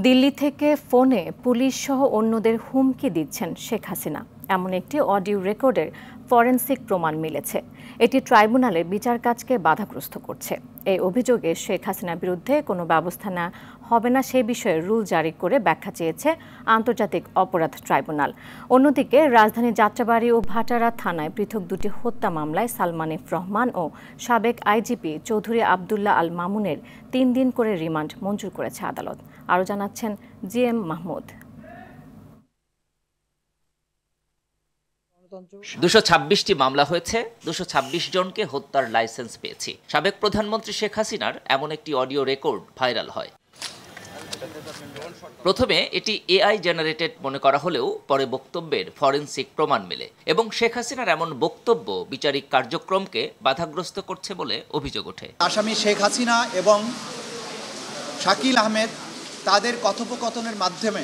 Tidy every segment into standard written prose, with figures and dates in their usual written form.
দিল্লি থেকে ফোনে পুলিশ সহ অন্যদের হুমকি দিচ্ছেন শেখ হাসিনা, এমন একটি অডিও রেকর্ডের ফরেনসিক প্রমাণ মিলেছে। এটি ট্রাইব্যুনালের বিচার কাজকে বাধাগ্রস্ত করছে। এই অভিযোগে শেখ হাসিনার বিরুদ্ধে কোনো ব্যবস্থা নেওয়া হবে না সে বিষয়ে রুল জারি করে ব্যাখ্যা চেয়েছে আন্তর্জাতিক অপরাধ ট্রাইব্যুনাল। অন্যদিকে রাজধানীর যাত্রাবাড়ী ও ভাটারা থানায় পৃথক দুটি হত্যা মামলায় সালমান এফ রহমান ও সাবেক আইজিপি চৌধুরী আবদুল্লাহ আল মামুনের 3 দিন করে রিমান্ড মঞ্জুর করেছে আদালত। আরও জানাচ্ছেন জিএম মাহমুদ। 226টি মামলা হয়েছে, 226 জনকে হত্যার লাইসেন্স পেয়েছি। সাবেক প্রধানমন্ত্রী শেখ হাসিনার এমন একটি অডিও রেকর্ড ভাইরাল হয়। প্রথমে এটি এআই জেনারেটেড মনে করা হলেও পরে বক্তব্যের ফরেনসিক প্রমাণ মেলে এবং শেখ হাসিনার এমন বক্তব্য বিচারিক কার্যক্রমকে বাধাগ্রস্ত করছে বলে অভিযোগ ওঠে। আসামি শেখ হাসিনা এবং শাকিল আহমেদ তাদের কথোপকথনের মাধ্যমে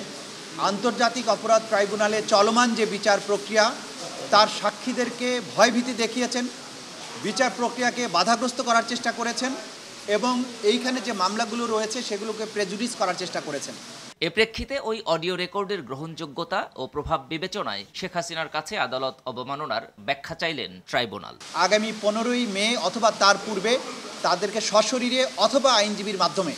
আন্তর্জাতিক অপরাধ ট্রাইব্যুনালে চলমান যে বিচার প্রক্রিয়া তার সাক্ষীদেরকে ভয়ভীতি দেখিয়েছেন, বিচার প্রক্রিয়াকে বাধাগ্রস্ত করার চেষ্টা করেছেন এবং এইখানে যে মামলাগুলো রয়েছে সেগুলোকে প্রেজুডিস করার চেষ্টা করেছেন। এ প্রেক্ষিতে ওই অডিও রেকর্ডের গ্রহণযোগ্যতা ও প্রভাব বিবেচনায় শেখ হাসিনার কাছে আদালত অবমাননার ব্যাখ্যা চাইলেন ট্রাইব্যুনাল। আগামী 15ই মে অথবা তার পূর্বে তাদেরকে সশরীরে অথবা আইনজীবীর মাধ্যমে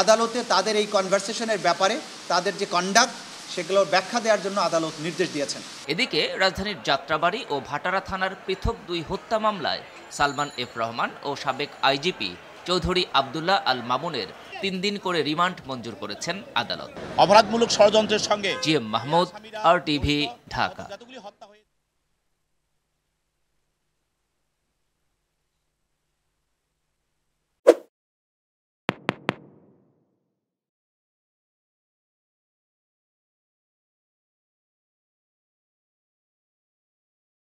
আদালতে তাদের এই কনভারসেশনের ব্যাপারে তাদের যে কন্ডাক্ট সেগুলোর ব্যাখ্যা দেওয়ার জন্য আদালত নির্দেশ দিয়েছেন। এদিকে রাজধানীর যাত্রাবাড়ী ও ভাটারা থানার পৃথক 2 হত্যা মামলায় সালমান এফ রহমান ও সাবেক আইজিপি চৌধুরী আবদুল্লাহ আল মামুনের 3 দিন করে রিমান্ড মঞ্জুর করেছেন আদালত। অপরাধমূলক ষড়যন্ত্রের সঙ্গে জিএম মাহমুদ, RTV, ঢাকা।